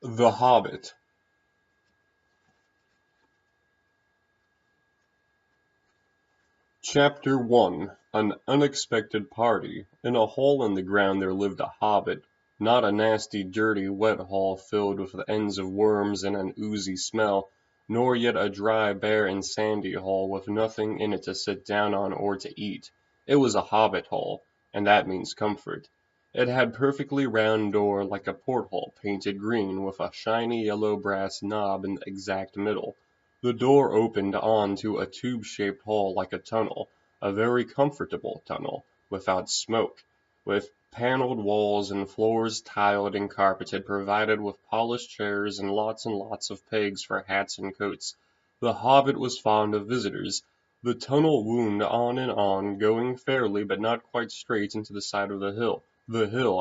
The Hobbit. Chapter 1 An Unexpected Party. In a hole in the ground there lived a hobbit, not a nasty, dirty, wet hole filled with the ends of worms and an oozy smell, nor yet a dry, bare, and sandy hole with nothing in it to sit down on or to eat. It was a hobbit hole, and that means comfort. It had perfectly round door like a porthole, painted green, with a shiny yellow brass knob in the exact middle. The door opened on to a tube-shaped hall like a tunnel, a very comfortable tunnel, without smoke, with paneled walls and floors tiled and carpeted, provided with polished chairs and lots of pegs for hats and coats. The hobbit was fond of visitors. The tunnel wound on and on, going fairly but not quite straight into the side of the hill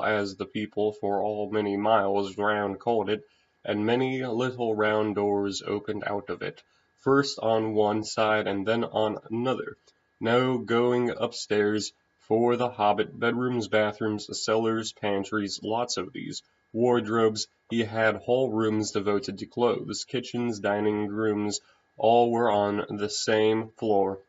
as the people for all many miles round called it, and many little round doors opened out of it, first on one side and then on another. No going upstairs for the hobbit, bedrooms, bathrooms, cellars, pantries, lots of these. Wardrobes, he had whole rooms devoted to clothes, kitchens, dining rooms, all were on the same floor,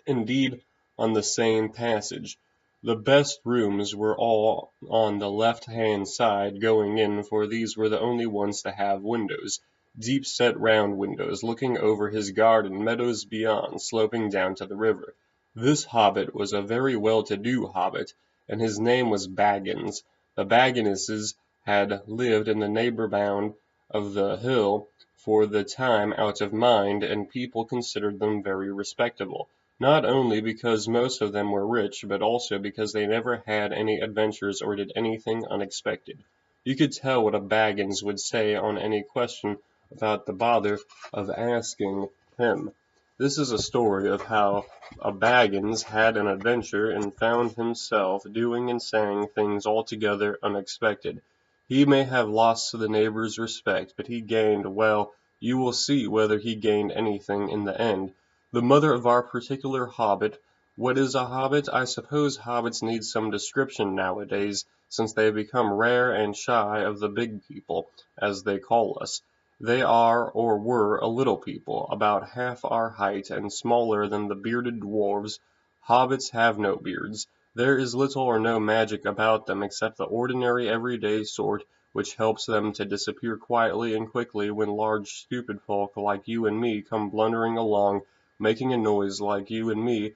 indeed on the same passage. The best rooms were all on the left-hand side going in, for these were the only ones to have windows, deep-set round windows, looking over his garden, meadows beyond, sloping down to the river. This hobbit was a very well-to-do hobbit, and his name was Baggins. The Bagginses had lived in the neighbour bound of the hill for the time out of mind, and people considered them very respectable, not only because most of them were rich, but also because they never had any adventures or did anything unexpected. You could tell what a Baggins would say on any question without the bother of asking him. This is a story of how a Baggins had an adventure and found himself doing and saying things altogether unexpected. He may have lost the neighbors' respect, but he gained, well, you will see whether he gained anything in the end. The mother of our particular hobbit. What is a hobbit? I suppose hobbits need some description nowadays, since they have become rare and shy of the big people, as they call us. They are or were a little people, about half our height and smaller than the bearded dwarfs. Hobbits have no beards. There is little or no magic about them except the ordinary everyday sort which helps them to disappear quietly and quickly when large stupid folk like you and me come blundering along, making a noise like you and me,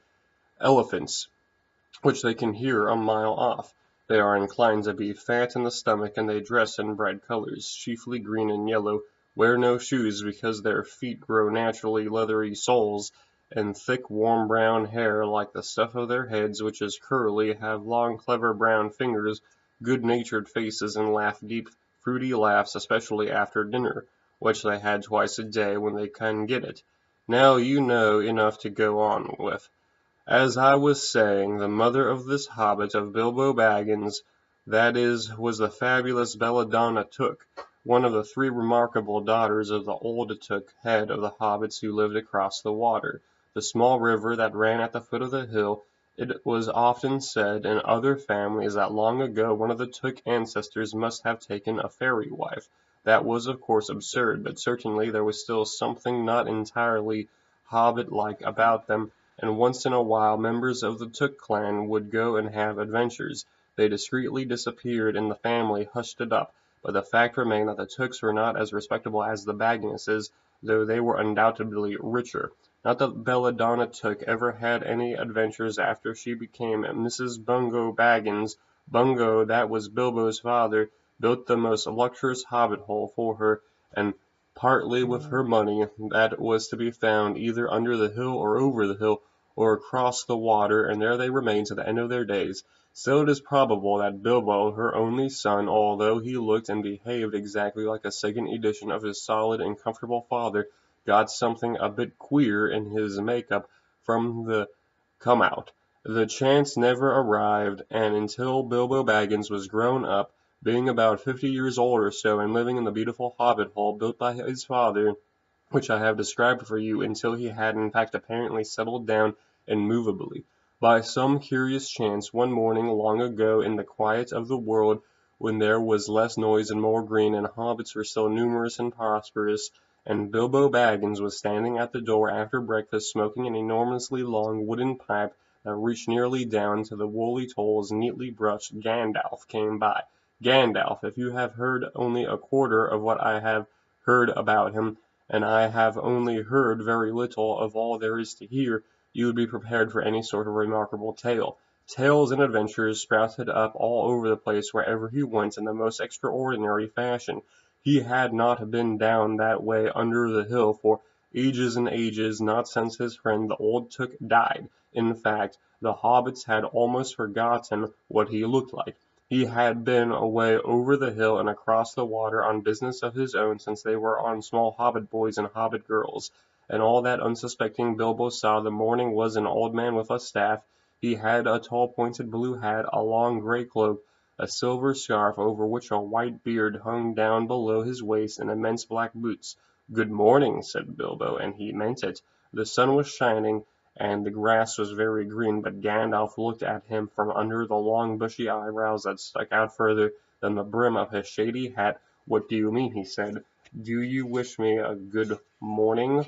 elephants, which they can hear a mile off. They are inclined to be fat in the stomach, and they dress in bright colors, chiefly green and yellow, wear no shoes because their feet grow naturally leathery soles, and thick warm brown hair like the stuff of their heads, which is curly, have long clever brown fingers, good-natured faces, and laugh deep fruity laughs, especially after dinner, which they had twice a day when they can get it. Now you know enough to go on with. As I was saying, the mother of this hobbit of Bilbo Baggins, that is, was the fabulous Belladonna Took, one of the three remarkable daughters of the old Took head of the hobbits who lived across the water, the small river that ran at the foot of the hill. It was often said in other families that long ago one of the Took ancestors must have taken a fairy wife. That was of course absurd, but certainly there was still something not entirely hobbit-like about them, and once in a while members of the Took clan would go and have adventures. They discreetly disappeared and the family hushed it up, but the fact remained that the Tooks were not as respectable as the Bagginses, though they were undoubtedly richer. Not that Belladonna Took ever had any adventures after she became Mrs. Bungo Baggins. Bungo, that was Bilbo's father, built the most luxurious hobbit hole for her, and partly with her money that was to be found either under the hill or over the hill, or across the water, and there they remained to the end of their days. Still it is probable that Bilbo, her only son, although he looked and behaved exactly like a second edition of his solid and comfortable father, got something a bit queer in his make-up from the come-out. The chance never arrived, and until Bilbo Baggins was grown up, being about 50 years old or so, and living in the beautiful hobbit hole built by his father, which I have described for you, until he had in fact apparently settled down immovably. By some curious chance, one morning long ago in the quiet of the world, when there was less noise and more green, and hobbits were still numerous and prosperous, and Bilbo Baggins was standing at the door after breakfast smoking an enormously long wooden pipe that reached nearly down to the woolly toes neatly brushed, Gandalf came by. Gandalf, if you have heard only a quarter of what I have heard about him, and I have only heard very little of all there is to hear, you would be prepared for any sort of remarkable tale. Tales and adventures sprouted up all over the place wherever he went in the most extraordinary fashion. He had not been down that way under the hill for ages and ages, not since his friend the old Took died. In fact, the hobbits had almost forgotten what he looked like. He had been away over the hill and across the water on business of his own since they were on small hobbit boys and hobbit girls, and all that unsuspecting Bilbo saw the morning was an old man with a staff. He had a tall pointed blue hat, a long grey cloak, a silver scarf over which a white beard hung down below his waist, and immense black boots. "Good morning," said Bilbo, and he meant it. The sun was shining, and the grass was very green, but Gandalf looked at him from under the long bushy eyebrows that stuck out further than the brim of his shady hat. "What do you mean?" he said. "Do you wish me a good morning,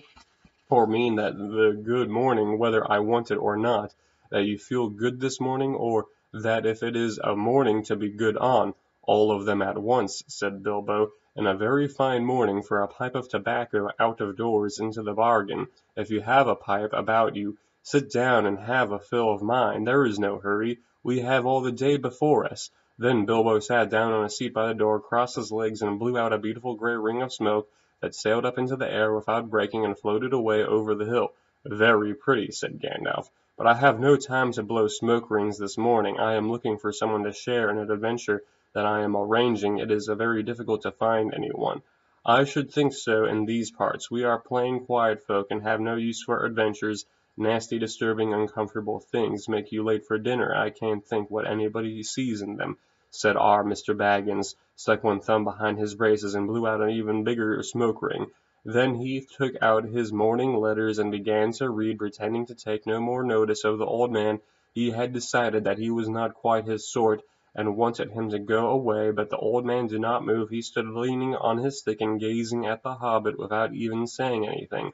or mean that the good morning, whether I want it or not, that you feel good this morning, or that if it is a morning to be good on, all of them at once?" said Bilbo, "and a very fine morning for a pipe of tobacco out of doors into the bargain. If you have a pipe about you, sit down and have a fill of mine. There is no hurry. We have all the day before us." Then Bilbo sat down on a seat by the door, crossed his legs, and blew out a beautiful grey ring of smoke that sailed up into the air without breaking and floated away over the hill. "Very pretty," said Gandalf, "but I have no time to blow smoke rings this morning. I am looking for someone to share in an adventure that I am arranging. It is very difficult to find anyone." "I should think so in these parts. We are plain quiet folk and have no use for adventures. Nasty, disturbing, uncomfortable things make you late for dinner. I can't think what anybody sees in them," said our Mr. Baggins, stuck one thumb behind his braces, and blew out an even bigger smoke ring. Then he took out his morning letters and began to read, pretending to take no more notice of the old man. He had decided that he was not quite his sort, and wanted him to go away, but the old man did not move. He stood leaning on his stick and gazing at the hobbit without even saying anything,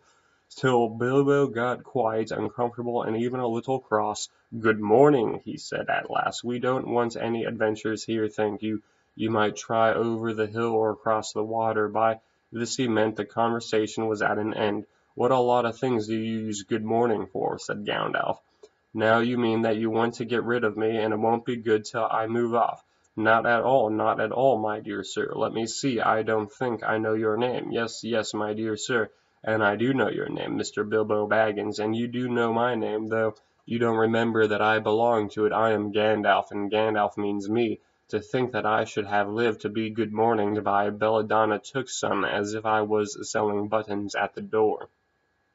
till Bilbo got quite uncomfortable and even a little cross. "Good morning," he said at last. "We don't want any adventures here, thank you. You might try over the hill or across the water." By this he meant the conversation was at an end. "What a lot of things do you use good morning for?" said Gandalf. "Now you mean that you want to get rid of me, and it won't be good till I move off." "Not at all, not at all, my dear sir. Let me see, I don't think I know your name. Yes, yes, my dear sir, and I do know your name, Mr. Bilbo Baggins, and you do know my name, though you don't remember that I belong to it. I am Gandalf, and Gandalf means me. To think that I should have lived to be good morninged by Belladonna Took's son, as if I was selling buttons at the door."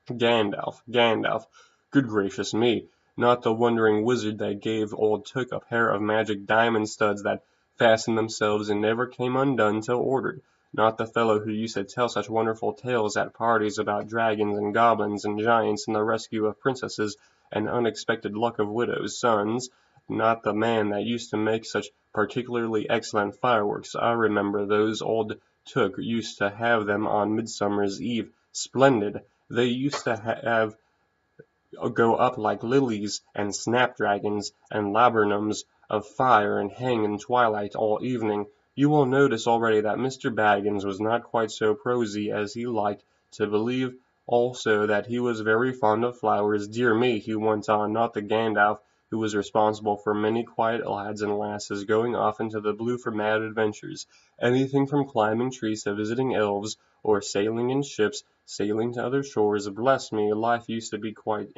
Gandalf, Gandalf, good gracious me! Not the wandering wizard that gave old Took a pair of magic diamond studs that fastened themselves and never came undone till ordered. Not the fellow who used to tell such wonderful tales at parties about dragons and goblins and giants and the rescue of princesses and unexpected luck of widows' sons. Not the man that used to make such particularly excellent fireworks. I remember those. Old Took used to have them on Midsummer's Eve. Splendid! They used to have go up like lilies and snapdragons and laburnums of fire and hang in twilight all evening. You will notice already that Mr. Baggins was not quite so prosy as he liked to believe, also that he was very fond of flowers. Dear me, he went on, not the Gandalf who was responsible for many quiet lads and lasses going off into the blue for mad adventures, anything from climbing trees to visiting elves, or sailing in ships, sailing to other shores. Bless me, life used to be quite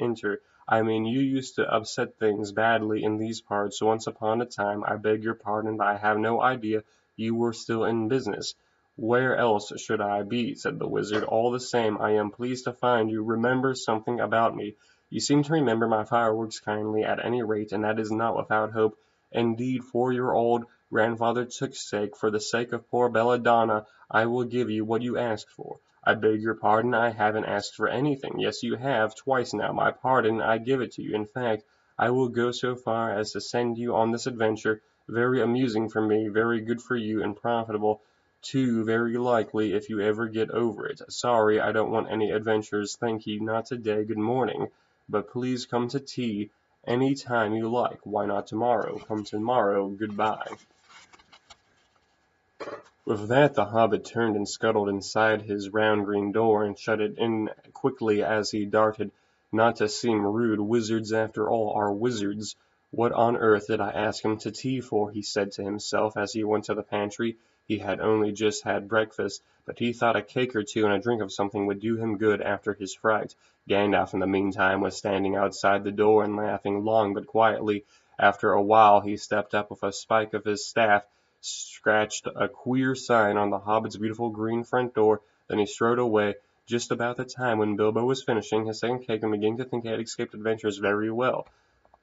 I mean, you used to upset things badly in these parts once upon a time. I beg your pardon, but I have no idea you were still in business." "Where else should I be?" said the wizard. "All the same, I am pleased to find you remember something about me. You seem to remember my fireworks kindly, at any rate, and that is not without hope. Indeed, for your old grandfather Took's sake, for the sake of poor Belladonna, I will give you what you asked for." "I beg your pardon, I haven't asked for anything." "Yes, you have, twice now. My pardon, I give it to you. In fact, I will go so far as to send you on this adventure Very amusing for me, very good for you, and profitable too, very likely, if you ever get over it. Sorry, I don't want any adventures. Thank you, not today. Good morning. But please come to tea any time you like. Why not tomorrow? Come tomorrow. Goodbye. With that the hobbit turned and scuttled inside his round green door, and shut it in quickly as he darted. Not to seem rude, wizards after all are wizards. What on earth did I ask him to tea for? He said to himself as he went to the pantry. He had only just had breakfast, but he thought a cake or two and a drink of something would do him good after his fright. Gandalf in the meantime was standing outside the door and laughing long but quietly. After a while he stepped up with a spike of his staff, scratched a queer sign on the hobbit's beautiful green front door, then he strode away, just about the time when Bilbo was finishing his second cake and beginning to think he had escaped adventures very well.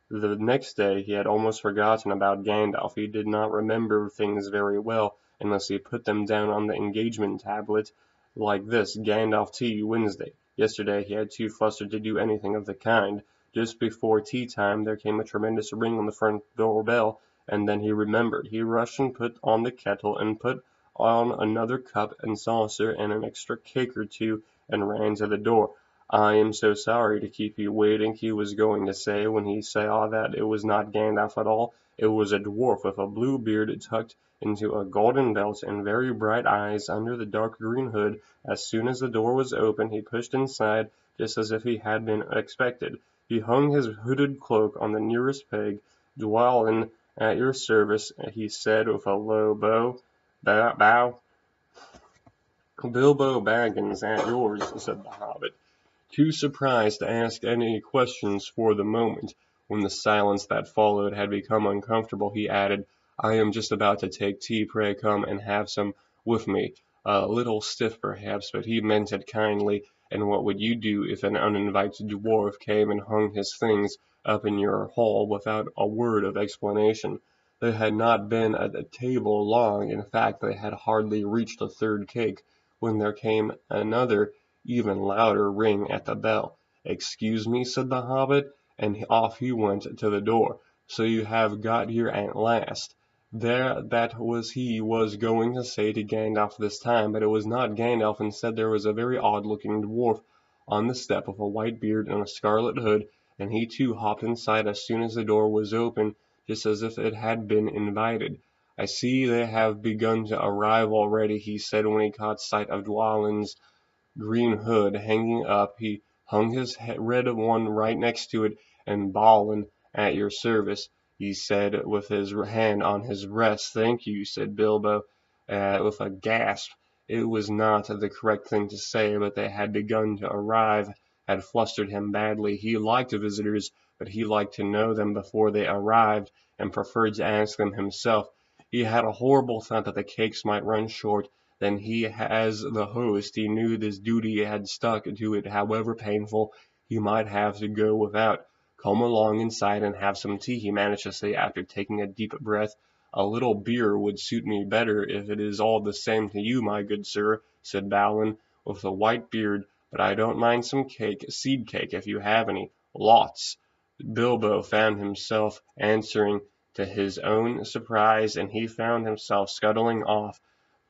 The next day he had almost forgotten about Gandalf. He did not remember things very well, unless he put them down on the engagement tablet, like this: Gandalf tea, Wednesday. Yesterday he had too flustered to do anything of the kind. Just before tea time there came a tremendous ring on the front door bell, and then he remembered. He rushed and put on the kettle, and put on another cup and saucer and an extra cake or two, and ran to the door. "I am so sorry to keep you waiting," he was going to say, when he saw that it was not Gandalf at all. It was a dwarf with a blue beard tucked into a golden belt, and very bright eyes under the dark green hood. As soon as the door was open he pushed inside, just as if he had been expected. He hung his hooded cloak on the nearest peg. "Dwalin at your service," he said with a low bow. Bow. "Bilbo Baggins at yours," said the hobbit, too surprised to ask any questions for the moment. When the silence that followed had become uncomfortable, he added, "I am just about to take tea. Pray come and have some with me." A little stiff perhaps, but he meant it kindly. "And what would you do if an uninvited dwarf came and hung his things up in your hall without a word of explanation?" They had not been at the table long. In fact, they had hardly reached the third cake, when there came another even louder ring at the bell. "Excuse me," said the hobbit, and off he went to the door. "So you have got here at last." That was he was going to say to Gandalf this time, but it was not Gandalf. Instead there was a very odd-looking dwarf on the step with a white beard and a scarlet hood, and he too hopped inside as soon as the door was open, just as if it had been invited. "I see they have begun to arrive already," he said when he caught sight of Dwalin's green hood hanging up. He hung his red one right next to it. "And Balin at your service," he said with his hand on his breast. "Thank you," said Bilbo, with a gasp. It was not the correct thing to say, but they had begun to arrive had flustered him badly. He liked visitors, but he liked to know them before they arrived, and preferred to ask them himself. He had a horrible thought that the cakes might run short. Then he, as the host, he knew this duty had stuck to it, however painful. He might have to go without. "Come along inside and have some tea," he managed to say after taking a deep breath. "A little beer would suit me better, if it is all the same to you, my good sir," said Balin, with the white beard, "but I don't mind some cake, seed cake, if you have any. Lots." Bilbo found himself answering to his own surprise, and he found himself scuttling off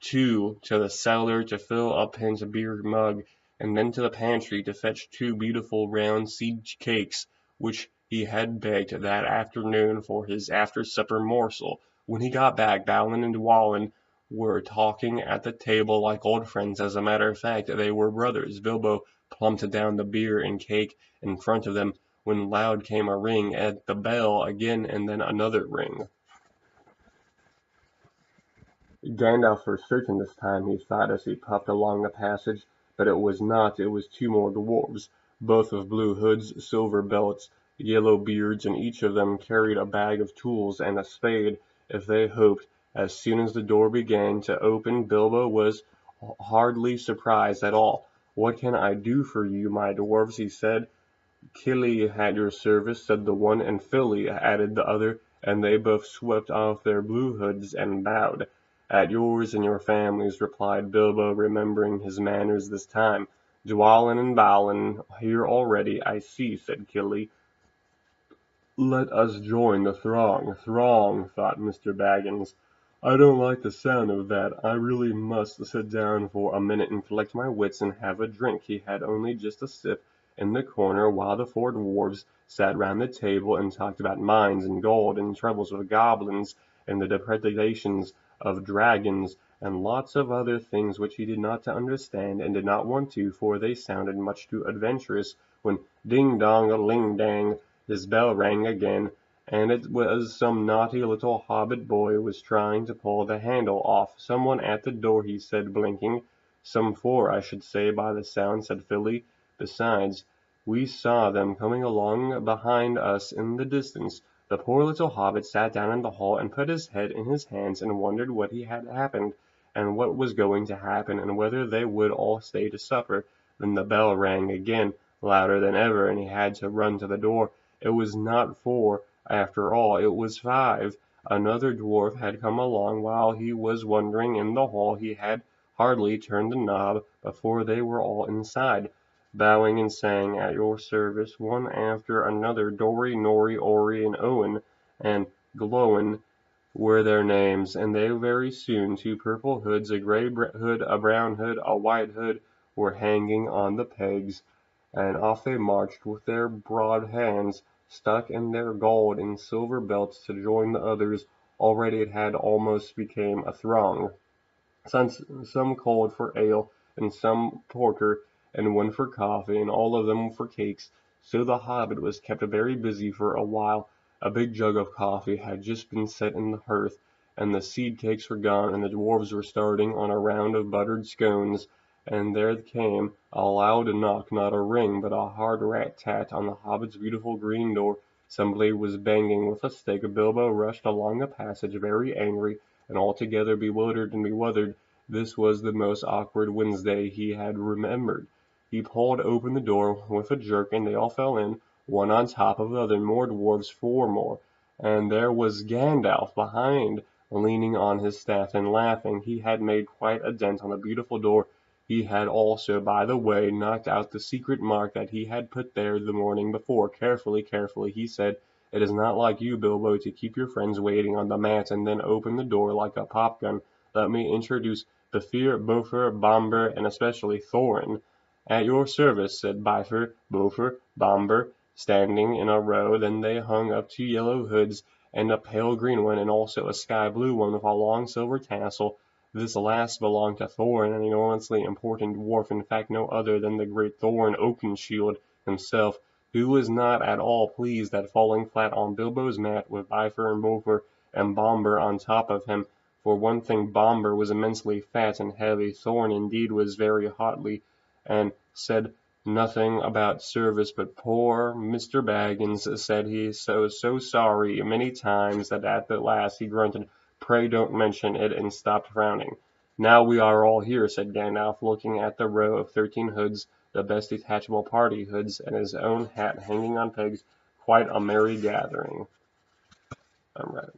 to the cellar to fill up his beer mug, and then to the pantry to fetch two beautiful round seed cakes, which he had baked that afternoon for his after-supper morsel. When he got back, Balin and Dwalin were talking at the table like old friends. As a matter of fact, they were brothers. Bilbo plumped down the beer and cake in front of them, when loud came a ring at the bell again, and then another ring. Gandalf for certain this time, he thought as he puffed along the passage, but it was not. It was two more dwarfs, both with blue hoods, silver belts, yellow beards, and each of them carried a bag of tools and a spade, if they hoped. As soon as the door began to open, Bilbo was hardly surprised at all. "What can I do for you, my dwarfs?" he said. "Kili at your service," said the one, and "Fili," added the other, and they both swept off their blue hoods and bowed. "At yours and your families," replied Bilbo, remembering his manners this time. "Dwalin and Balin here already, I see," said Kili. Let us join the throng. Throng, thought Mr. Baggins. I don't like the sound of that. I really must sit down for a minute and collect my wits and have a drink. He had only just a sip in the corner while the four dwarfs sat round the table and talked about mines and gold and troubles with goblins and the depredations of dragons and lots of other things which he did not understand and did not want to, for they sounded much too adventurous, when ding dong a ling dang his bell rang again, and it was some naughty little hobbit boy who was trying to pull the handle off. "Someone at the door," he said, blinking. "Some four, I should say, by the sound," said Philly. "Besides, we saw them coming along behind us in the distance." The poor little hobbit sat down in the hall and put his head in his hands and wondered what had happened, and what was going to happen, and whether they would all stay to supper. Then the bell rang again, louder than ever, and he had to run to the door. It was not four, after all, it was five. Another dwarf had come along while he was wandering in the hall. He had hardly turned the knob before they were all inside, bowing and saying, "At your service," one after another. Dory, Norry, Orry, and Owen, and Glowin were their names, and they very soon, two purple hoods, a grey hood, a brown hood, a white hood, were hanging on the pegs, and off they marched with their broad hands stuck in their gold and silver belts to join the others. Already it had almost become a throng. Some called for ale, and some porter, and one for coffee, and all of them for cakes. So the hobbit was kept very busy for a while. A big jug of coffee had just been set in the hearth, and the seed cakes were gone, and the dwarfs were starting on a round of buttered scones. And there came a loud knock, not a ring, but a hard rat-tat on the hobbit's beautiful green door. Somebody was banging with a stick. Bilbo rushed along the passage, very angry, and altogether bewildered and bewildered. This was the most awkward Wednesday he had remembered. He pulled open the door with a jerk, and they all fell in, one on top of the other. More dwarfs, four more, and there was Gandalf behind, leaning on his staff and laughing. He had made quite a dent on the beautiful door. He had also, by the way, knocked out the secret mark that he had put there the morning before. "Carefully, carefully," he said. "It is not like you, Bilbo, to keep your friends waiting on the mat and then open the door like a popgun. Let me introduce Bifur, Bofur, Bombur, and especially Thorin." "At your service," said Bifur, Bofur, Bombur, standing in a row. Then they hung up two yellow hoods, and a pale green one, and also a sky blue one with a long silver tassel. This last belonged to Thorin, an enormously important dwarf, in fact no other than the great Thorin Oakenshield himself, who was not at all pleased at falling flat on Bilbo's mat with Bifur and Bofur and Bombur on top of him. For one thing, Bombur was immensely fat and heavy. Thorin indeed was very hotly, and said nothing about service, but "Poor Mr. Baggins," said he, "so sorry," many times, that at the last he grunted, "Pray don't mention it," and stopped frowning. "Now we are all here," said Gandalf, looking at the row of 13 hoods, the best detachable party hoods, and his own hat hanging on pegs. "Quite a merry gathering." I'm right.